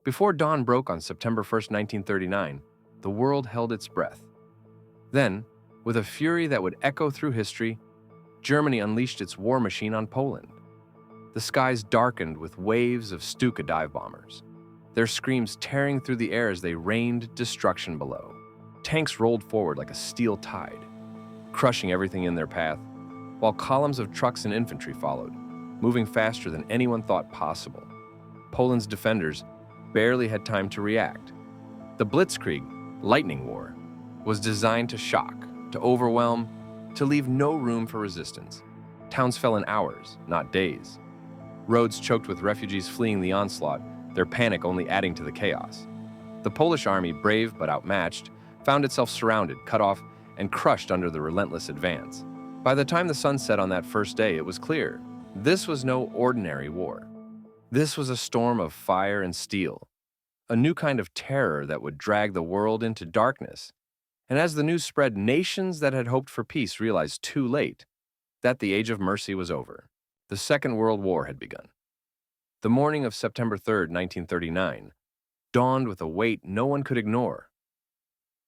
Before dawn broke on September 1st, 1939, the world held its breath. Then, with a fury that would echo through history, Germany unleashed its war machine on Poland. The skies darkened with waves of Stuka dive bombers, their screams tearing through the air as they rained destruction below. Tanks rolled forward like a steel tide, crushing everything in their path, while columns of trucks and infantry followed, moving faster than anyone thought possible. Poland's defenders barely had time to react. The Blitzkrieg, lightning war, was designed to shock, to overwhelm, to leave no room for resistance. Towns fell in hours, not days. Roads choked with refugees fleeing the onslaught, their panic only adding to the chaos. The Polish army, brave but outmatched, found itself surrounded, cut off, and crushed under the relentless advance. By the time the sun set on that first day, it was clear. This was no ordinary war. This was a storm of fire and steel, a new kind of terror that would drag the world into darkness. And as the news spread, nations that had hoped for peace realized too late that the age of mercy was over. The Second World War had begun. The morning of September 3rd, 1939, dawned with a weight no one could ignore.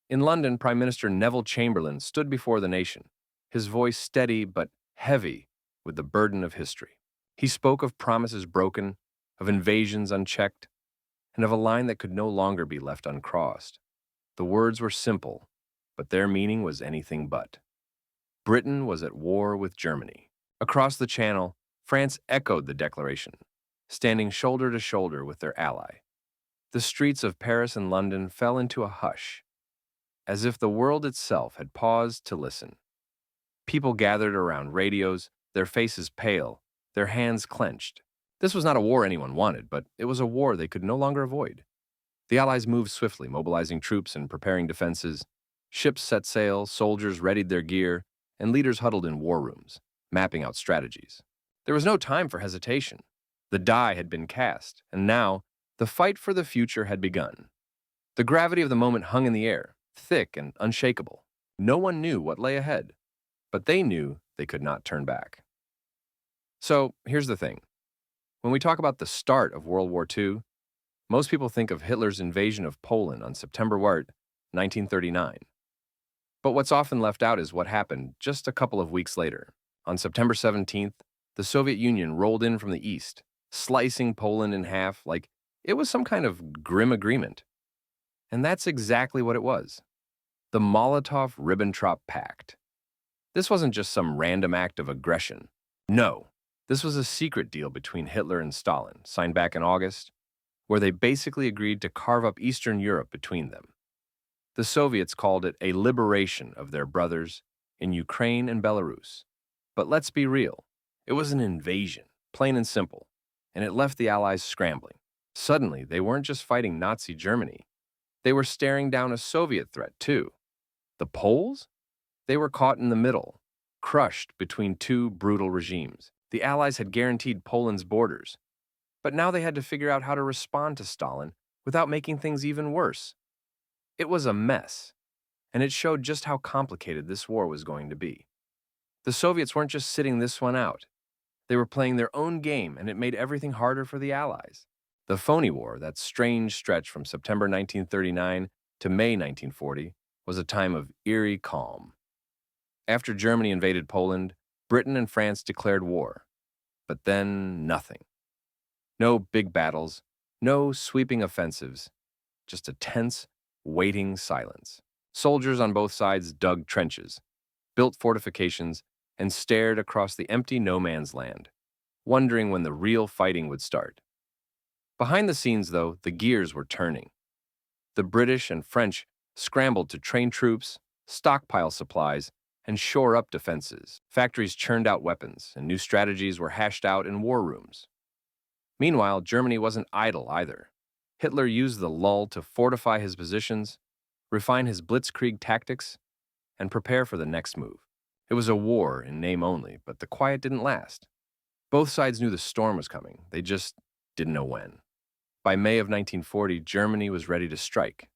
In London, Prime Minister Neville Chamberlain stood before the nation, his voice steady but heavy with the burden of history. He spoke of promises broken, of invasions unchecked, and of a line that could no longer be left uncrossed. The words were simple, but their meaning was anything but. Britain was at war with Germany. Across the Channel, France echoed the declaration, standing shoulder to shoulder with their ally. The streets of Paris and London fell into a hush, as if the world itself had paused to listen. People gathered around radios, their faces pale, their hands clenched. This was not a war anyone wanted, but it was a war they could no longer avoid. The Allies moved swiftly, mobilizing troops and preparing defenses. Ships set sail, soldiers readied their gear, and leaders huddled in war rooms, mapping out strategies. There was no time for hesitation. The die had been cast, and now the fight for the future had begun. The gravity of the moment hung in the air, thick and unshakable. No one knew what lay ahead, but they knew they could not turn back. So, here's the thing. When we talk about the start of World War II, most people think of Hitler's invasion of Poland on September 1939. But what's often left out is what happened just a couple of weeks later. On September 17th, the Soviet Union rolled in from the east, slicing Poland in half like it was some kind of grim agreement. And that's exactly what it was. The Molotov-Ribbentrop Pact. This wasn't just some random act of aggression. No, this was a secret deal between Hitler and Stalin, signed back in August, where they basically agreed to carve up Eastern Europe between them. The Soviets called it a liberation of their brothers in Ukraine and Belarus. But let's be real, it was an invasion, plain and simple, and it left the Allies scrambling. Suddenly, they weren't just fighting Nazi Germany. They were staring down a Soviet threat, too. The Poles? They were caught in the middle, crushed between two brutal regimes. The Allies had guaranteed Poland's borders, but now they had to figure out how to respond to Stalin without making things even worse. It was a mess, and it showed just how complicated this war was going to be. The Soviets weren't just sitting this one out. They were playing their own game, and it made everything harder for the Allies. The Phoney War, that strange stretch from September 1939 to May 1940, was a time of eerie calm. After Germany invaded Poland, Britain and France declared war. But then nothing. No big battles, no sweeping offensives, just a tense, waiting silence. Soldiers on both sides dug trenches, built fortifications, and stared across the empty no-man's land, wondering when the real fighting would start. Behind the scenes, though, the gears were turning. The British and French scrambled to train troops, stockpile supplies, and shore up defenses. Factories churned out weapons, and new strategies were hashed out in war rooms. Meanwhile, Germany wasn't idle either. Hitler used the lull to fortify his positions, refine his Blitzkrieg tactics, and prepare for the next move. It was a war in name only, but the quiet didn't last. Both sides knew the storm was coming. They just didn't know when. By May of 1940, Germany was ready to strike.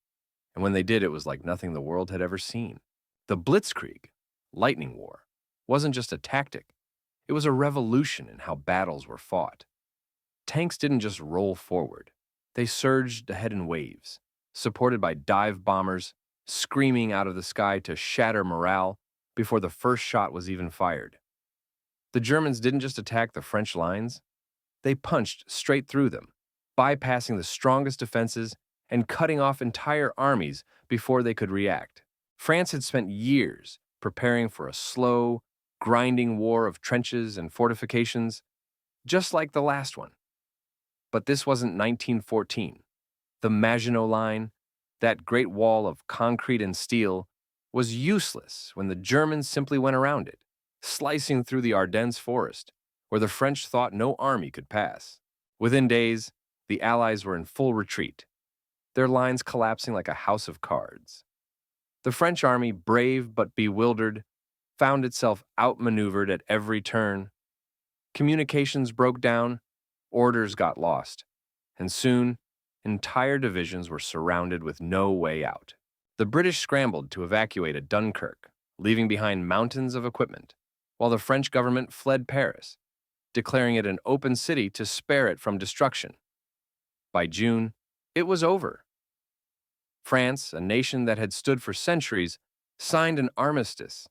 And when they did, it was like nothing the world had ever seen. The Blitzkrieg, lightning war, wasn't just a tactic. It was a revolution in how battles were fought. Tanks didn't just roll forward. They surged ahead in waves, supported by dive bombers, screaming out of the sky to shatter morale before the first shot was even fired. The Germans didn't just attack the French lines, they punched straight through them, bypassing the strongest defenses and cutting off entire armies before they could react. France had spent years preparing for a slow, grinding war of trenches and fortifications, just like the last one. But this wasn't 1914. The Maginot Line, that great wall of concrete and steel, was useless when the Germans simply went around it, slicing through the Ardennes forest, where the French thought no army could pass. Within days, the Allies were in full retreat, their lines collapsing like a house of cards. The French army, brave but bewildered, found itself outmaneuvered at every turn. Communications broke down, orders got lost, and soon, entire divisions were surrounded with no way out. The British scrambled to evacuate at Dunkirk, leaving behind mountains of equipment, while the French government fled Paris, declaring it an open city to spare it from destruction. By June, it was over. France, a nation that had stood for centuries, signed an armistice.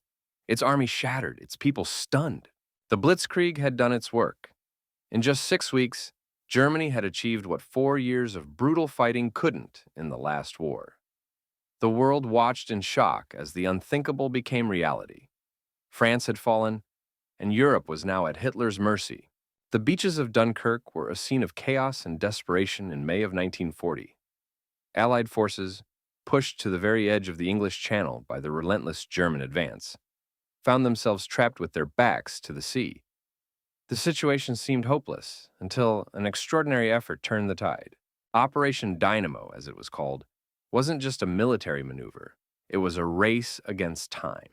Its army shattered, its people stunned. The Blitzkrieg had done its work. In just 6 weeks, Germany had achieved what 4 years of brutal fighting couldn't in the last war. The world watched in shock as the unthinkable became reality. France had fallen, and Europe was now at Hitler's mercy. The beaches of Dunkirk were a scene of chaos and desperation in May of 1940. Allied forces, pushed to the very edge of the English Channel by the relentless German advance, found themselves trapped with their backs to the sea. The situation seemed hopeless until an extraordinary effort turned the tide. Operation Dynamo, as it was called, wasn't just a military maneuver. It was a race against time.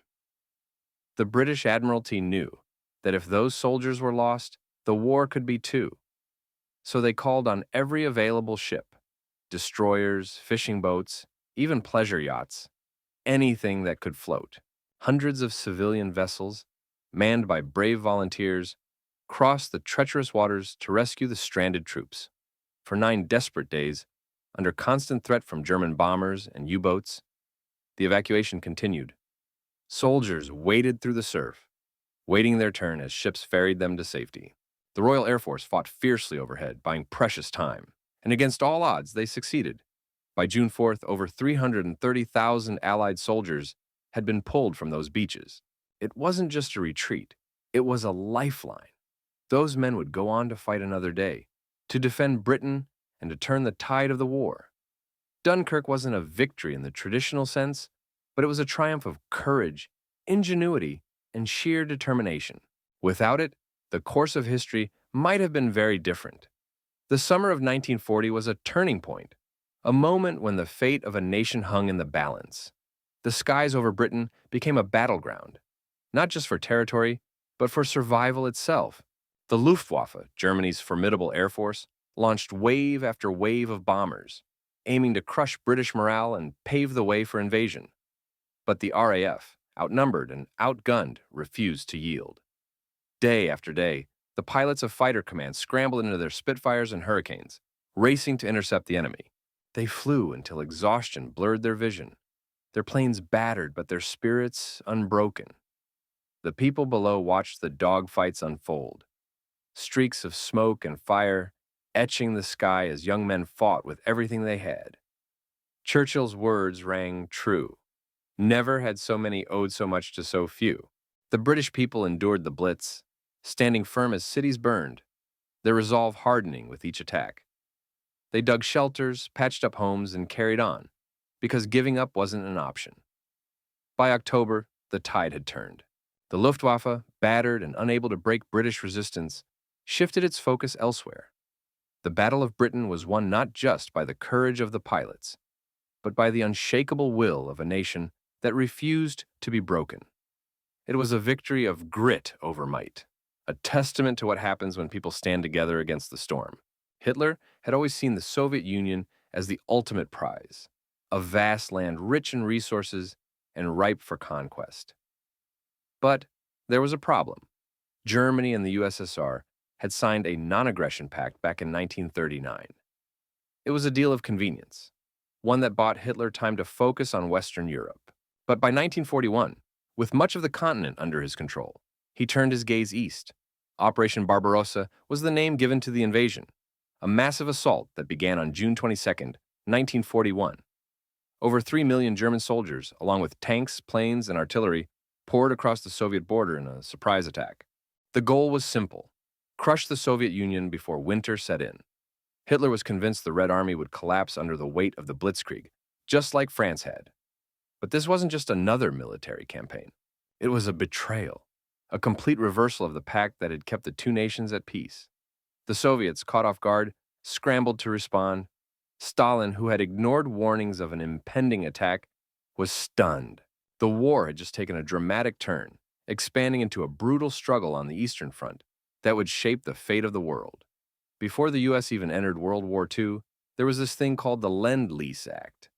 The British Admiralty knew that if those soldiers were lost, the war could be too. So they called on every available ship, destroyers, fishing boats, even pleasure yachts, anything that could float. Hundreds of civilian vessels, manned by brave volunteers, crossed the treacherous waters to rescue the stranded troops. For 9 desperate days, under constant threat from German bombers and U-boats, the evacuation continued. Soldiers waded through the surf, waiting their turn as ships ferried them to safety. The Royal Air Force fought fiercely overhead, buying precious time, and against all odds, they succeeded. By June 4th, over 330,000 Allied soldiers had been pulled from those beaches. It wasn't just a retreat, it was a lifeline. Those men would go on to fight another day, to defend Britain and to turn the tide of the war. Dunkirk wasn't a victory in the traditional sense, but it was a triumph of courage, ingenuity, and sheer determination. Without it, the course of history might have been very different. The summer of 1940 was a turning point, a moment when the fate of a nation hung in the balance. The skies over Britain became a battleground, not just for territory, but for survival itself. The Luftwaffe, Germany's formidable air force, launched wave after wave of bombers, aiming to crush British morale and pave the way for invasion. But the RAF, outnumbered and outgunned, refused to yield. Day after day, the pilots of fighter commands scrambled into their Spitfires and Hurricanes, racing to intercept the enemy. They flew until exhaustion blurred their vision, their planes battered but their spirits unbroken. The people below watched the dogfights unfold, streaks of smoke and fire etching the sky as young men fought with everything they had. Churchill's words rang true. Never had so many owed so much to so few. The British people endured the Blitz, standing firm as cities burned, their resolve hardening with each attack. They dug shelters, patched up homes, and carried on, because giving up wasn't an option. By October, the tide had turned. The Luftwaffe, battered and unable to break British resistance, shifted its focus elsewhere. The Battle of Britain was won not just by the courage of the pilots, but by the unshakable will of a nation that refused to be broken. It was a victory of grit over might, a testament to what happens when people stand together against the storm. Hitler had always seen the Soviet Union as the ultimate prize, a vast land rich in resources and ripe for conquest. But there was a problem. Germany and the USSR had signed a non-aggression pact back in 1939. It was a deal of convenience, one that bought Hitler time to focus on Western Europe. But by 1941, with much of the continent under his control, he turned his gaze east. Operation Barbarossa was the name given to the invasion, a massive assault that began on June 22, 1941. Over 3 million German soldiers, along with tanks, planes, and artillery, poured across the Soviet border in a surprise attack. The goal was simple: crush the Soviet Union before winter set in. Hitler was convinced the Red Army would collapse under the weight of the Blitzkrieg, just like France had. But this wasn't just another military campaign. It was a betrayal, a complete reversal of the pact that had kept the two nations at peace. The Soviets, caught off guard, scrambled to respond. Stalin, who had ignored warnings of an impending attack, was stunned. The war had just taken a dramatic turn, expanding into a brutal struggle on the Eastern Front that would shape the fate of the world. Before the U.S. even entered World War II, there was this thing called the Lend-Lease Act.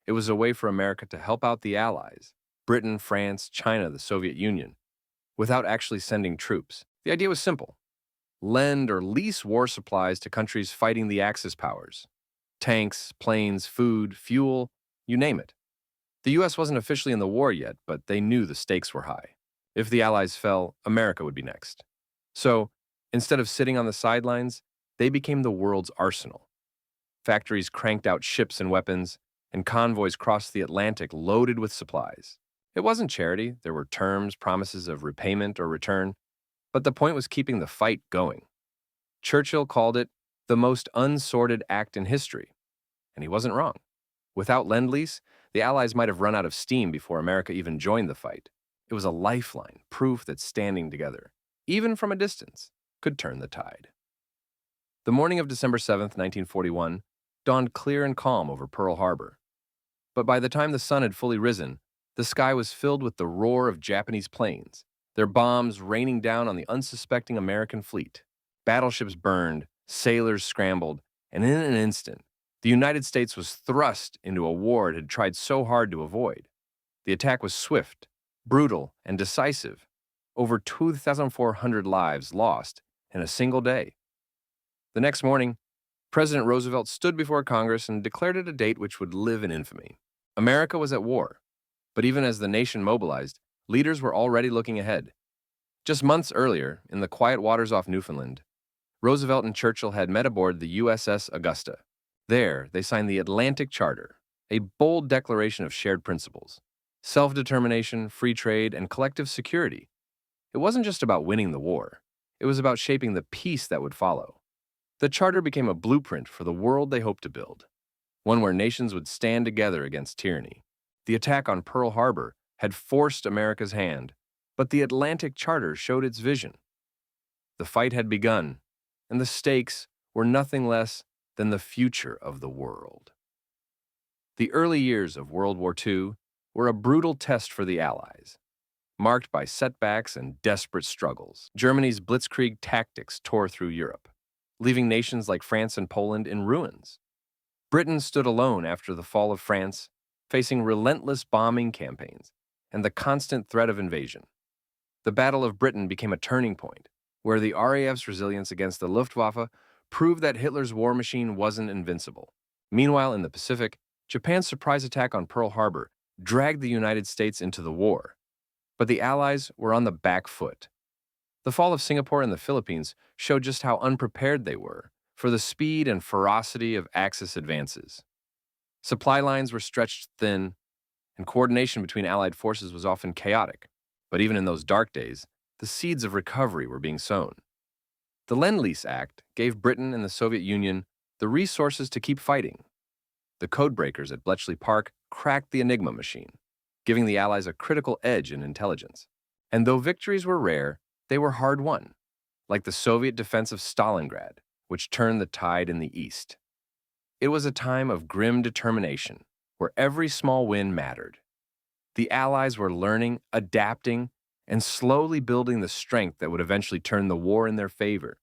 It was a way for America to help out the Allies, Britain, France, China, the Soviet Union, without actually sending troops. The idea was simple: lend or lease war supplies to countries fighting the Axis powers. Tanks, planes, food, fuel, you name it. The U.S. wasn't officially in the war yet, but they knew the stakes were high. If the Allies fell, America would be next. So, instead of sitting on the sidelines, they became the world's arsenal. Factories cranked out ships and weapons, and convoys crossed the Atlantic loaded with supplies. It wasn't charity. There were terms, promises of repayment or return, but the point was keeping the fight going. Churchill called it the most unsorted act in history, and he wasn't wrong. Without Lend-Lease, the Allies might have run out of steam before America even joined the fight. It was a lifeline, proof that standing together, even from a distance, could turn the tide. The morning of December 7th, 1941, dawned clear and calm over Pearl Harbor. But by the time the sun had fully risen, the sky was filled with the roar of Japanese planes, their bombs raining down on the unsuspecting American fleet. Battleships burned, sailors scrambled, and in an instant, the United States was thrust into a war it had tried so hard to avoid. The attack was swift, brutal, and decisive. Over 2,400 lives lost in a single day. The next morning, President Roosevelt stood before Congress and declared it a date which would live in infamy. America was at war, but even as the nation mobilized, leaders were already looking ahead. Just months earlier, in the quiet waters off Newfoundland, Roosevelt and Churchill had met aboard the USS Augusta. There, they signed the Atlantic Charter, a bold declaration of shared principles: self-determination, free trade, and collective security. It wasn't just about winning the war. It was about shaping the peace that would follow. The charter became a blueprint for the world they hoped to build, one where nations would stand together against tyranny. The attack on Pearl Harbor had forced America's hand, but the Atlantic Charter showed its vision. The fight had begun, and the stakes were nothing less than the future of the world. The early years of World War II were a brutal test for the Allies, marked by setbacks and desperate struggles. Germany's Blitzkrieg tactics tore through Europe, leaving nations like France and Poland in ruins. Britain stood alone after the fall of France, facing relentless bombing campaigns and the constant threat of invasion. The Battle of Britain became a turning point, where the RAF's resilience against the Luftwaffe proved that Hitler's war machine wasn't invincible. Meanwhile, in the Pacific, Japan's surprise attack on Pearl Harbor dragged the United States into the war, but the Allies were on the back foot. The fall of Singapore and the Philippines showed just how unprepared they were for the speed and ferocity of Axis advances. Supply lines were stretched thin, and coordination between Allied forces was often chaotic. But even in those dark days, the seeds of recovery were being sown. The Lend-Lease Act gave Britain and the Soviet Union the resources to keep fighting. The codebreakers at Bletchley Park cracked the Enigma machine, giving the Allies a critical edge in intelligence. And though victories were rare, they were hard-won, like the Soviet defense of Stalingrad, which turned the tide in the East. It was a time of grim determination, where every small win mattered. The Allies were learning, adapting, and slowly building the strength that would eventually turn the war in their favor.